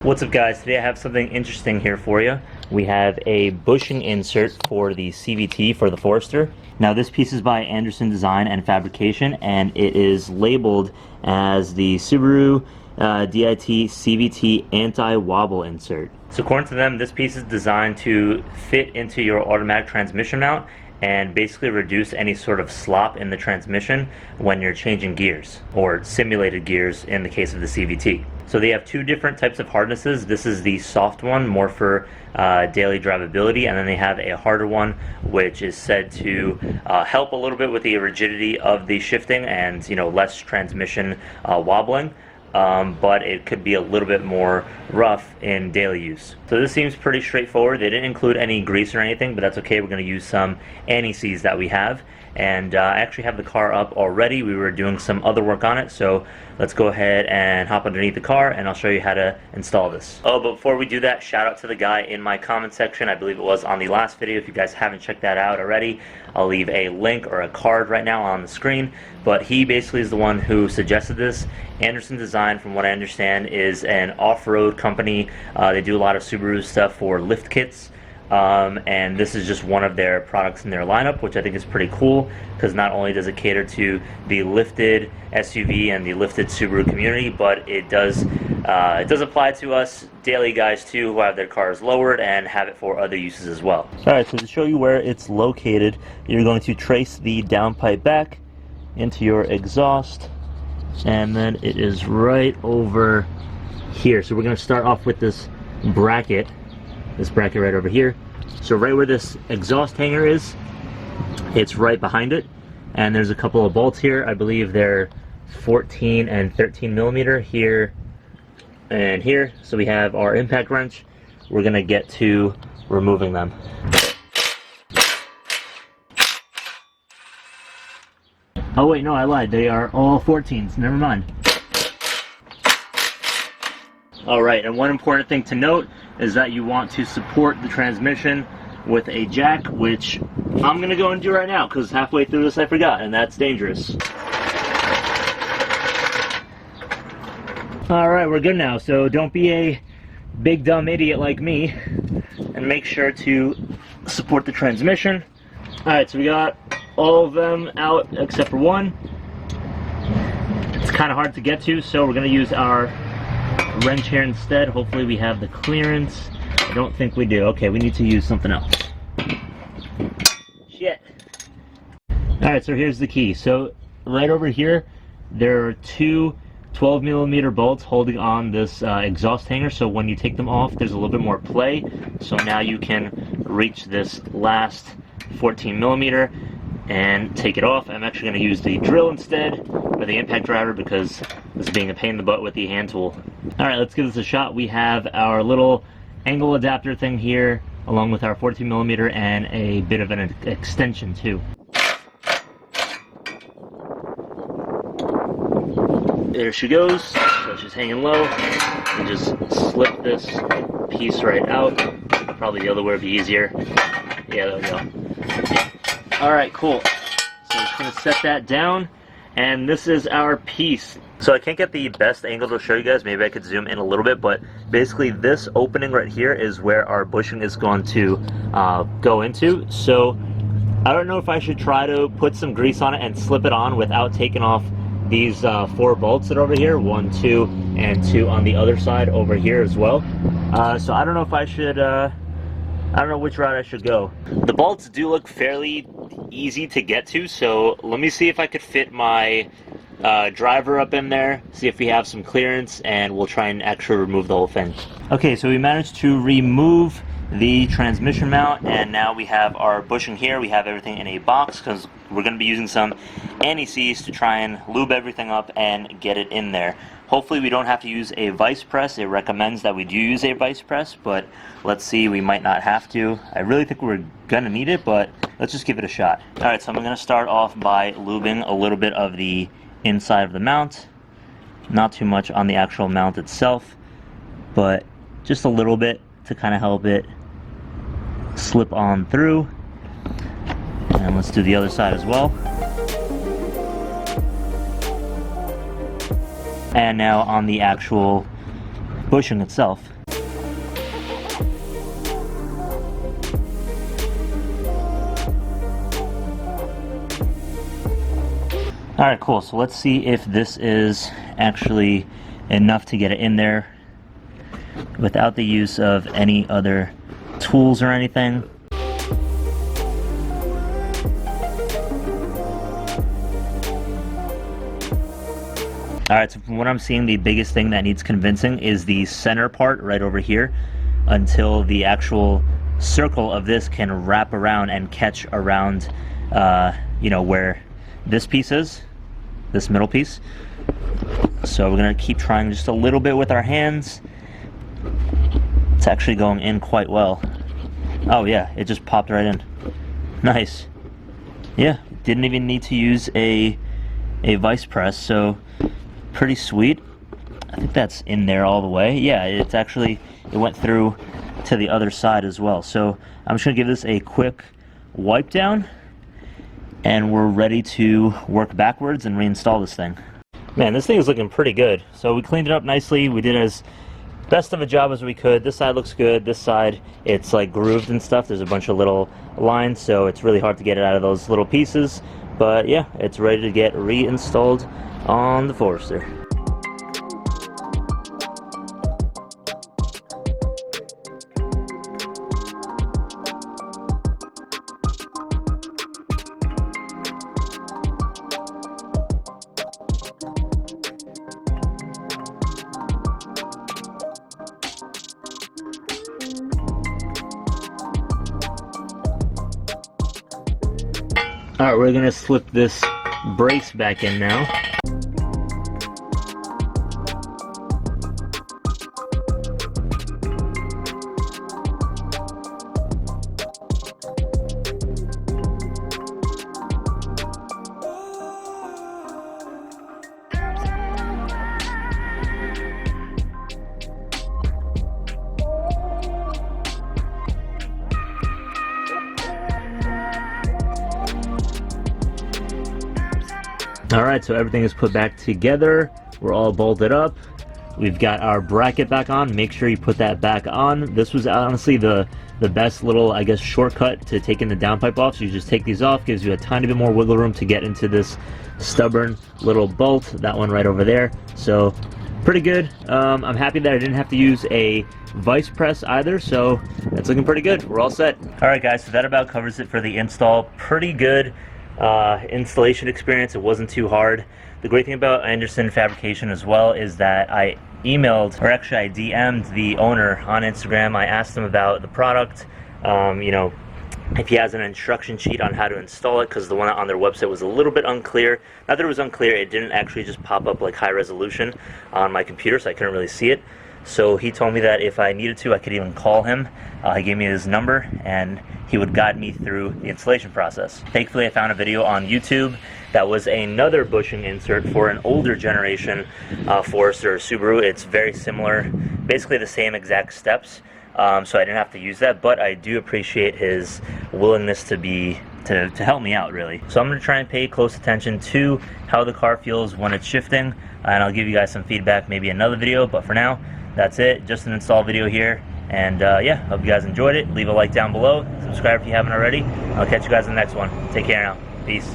What's up guys, today I have something interesting here for you. We have a bushing insert for the CVT for the Forester. Now this piece is by Anderson Design and Fabrication, and it is labeled as the SUBARU DIT CVT anti-wobble insert. So according to them, this piece is designed to fit into your automatic transmission mount and basically reduce any sort of slop in the transmission when you're changing gears, or simulated gears in the case of the CVT. So they have two different types of harnesses. This is the soft one, more for daily drivability, and then they have a harder one which is said to help a little bit with the rigidity of the shifting and, you know, less transmission wobbling. But it could be a little bit more rough in daily use. So this seems pretty straightforward. They didn't include any grease or anything, but that's okay. We're going to use some anti-seize that we have. And I actually have the car up already. We were doing some other work on it, so let's go ahead and hop underneath the car and I'll show you how to install this. Oh, but before we do that, shout out to the guy in my comment section. I believe it was on the last video. If you guys haven't checked that out already, I'll leave a link or a card right now on the screen. But he basically is the one who suggested this. Anderson Design, from what I understand, is an off-road company. They do a lot of Subaru stuff for lift kits. And this is just one of their products in their lineup, which I think is pretty cool, because not only does it cater to the lifted SUV and the lifted Subaru community, but it does apply to us daily guys too, who have their cars lowered and have it for other uses as well. Alright, so to show you where it's located, you're going to trace the downpipe back into your exhaust, and then it is right over here. So we're going to start off with this bracket right over here. So right where this exhaust hanger is, it's right behind it, and there's a couple of bolts here. I believe they're 14 and 13 millimeter here and here. So we have our impact wrench. We're gonna get to removing them. Oh wait, no, I lied. They are all 14s. Never mind. Alright, and one important thing to note is that you want to support the transmission with a jack, which I'm going to go and do right now, because halfway through this I forgot, and that's dangerous. Alright, we're good now, so don't be a big dumb idiot like me, and make sure to support the transmission. Alright, so we got all of them out except for one. It's kind of hard to get to, so we're going to use our wrench here instead. Hopefully we have the clearance. I don't think we do. Okay, we need to use something else. Shit. Alright, so here's the key. So right over here there are two 12 millimeter bolts holding on this exhaust hanger, so when you take them off there's a little bit more play. So now you can reach this last 14 millimeter and take it off. I'm actually going to use the drill instead, or the impact driver, because this is being a pain in the butt with the hand tool. Alright, let's give this a shot. We have our little angle adapter thing here, along with our 14 millimeter and a bit of an extension too. There she goes. So she's hanging low. And just slip this piece right out. Probably the other way would be easier. Yeah, there we go. Alright, cool. So I'm just going to set that down, and this is our piece. So I can't get the best angle to show you guys. Maybe I could zoom in a little bit, but basically this opening right here is where our bushing is going to go into. So I don't know if I should try to put some grease on it and slip it on without taking off these 4 bolts that are over here, 1, 2, and 2 on the other side over here as well. So I don't know if I should, I don't know which route I should go. The bolts do look fairly easy to get to, so let me see if I could fit my driver up in there, see if we have some clearance, and we'll try and actually remove the whole thing. Okay, so we managed to remove the transmission mount, and now we have our bushing here. We have everything in a box because we're going to be using some anti-seize to try and lube everything up and get it in there. Hopefully we don't have to use a vice press. It recommends that we do use a vice press, but let's see, we might not have to. I really think we're going to need it, but let's just give it a shot. Alright, so I'm going to start off by lubing a little bit of the inside of the mount. Not too much on the actual mount itself, but just a little bit to kind of help it slip on through. And let's do the other side as well. And now on the actual bushing itself. All right, cool. So let's see if this is actually enough to get it in there without the use of any other tools or anything. Alright, so from what I'm seeing, the biggest thing that needs convincing is the center part right over here, until the actual circle of this can wrap around and catch around, you know, where this piece is, this middle piece. So we're going to keep trying just a little bit with our hands. It's actually going in quite well. Oh yeah, it just popped right in. Nice. Yeah, didn't even need to use a vice press, so pretty sweet. I think that's in there all the way. Yeah, it's actually, it went through to the other side as well. So I'm just gonna give this a quick wipe down and we're ready to work backwards and reinstall this thing. Man, this thing is looking pretty good. So we cleaned it up nicely. We did as best of a job as we could. This side looks good. This side, it's like grooved and stuff. There's a bunch of little lines, so it's really hard to get it out of those little pieces. But yeah, it's ready to get reinstalled on the Forester. Alright, we're gonna slip this brace back in now. Alright, so everything is put back together. We're all bolted up. We've got our bracket back on. Make sure you put that back on. This was honestly the best little, I guess, shortcut to taking the downpipe off. So you just take these off, gives you a tiny bit more wiggle room to get into this stubborn little bolt. That one right over there. So pretty good. I'm happy that I didn't have to use a vice press either, so that's looking pretty good. We're all set. Alright guys, so that about covers it for the install. Pretty good installation experience. It wasn't too hard. The great thing about Anderson Fabrication as well is that I emailed, or actually I DM'd the owner on Instagram. I asked him about the product, you know, if he has an instruction sheet on how to install it, because the one on their website was a little bit unclear. Not that it was unclear, it didn't actually just pop up like high resolution on my computer, so I couldn't really see it. So he told me that if I needed to, I could even call him. He gave me his number and he would guide me through the installation process. Thankfully, I found a video on YouTube that was another bushing insert for an older generation Forester or Subaru. It's very similar, basically the same exact steps. So I didn't have to use that, but I do appreciate his willingness to help me out, really. So I'm going to try and pay close attention to how the car feels when it's shifting, and I'll give you guys some feedback, maybe another video, but for now, that's it. Just an install video here. And yeah, hope you guys enjoyed it. Leave a like down below. Subscribe if you haven't already. I'll catch you guys in the next one. Take care now. Peace.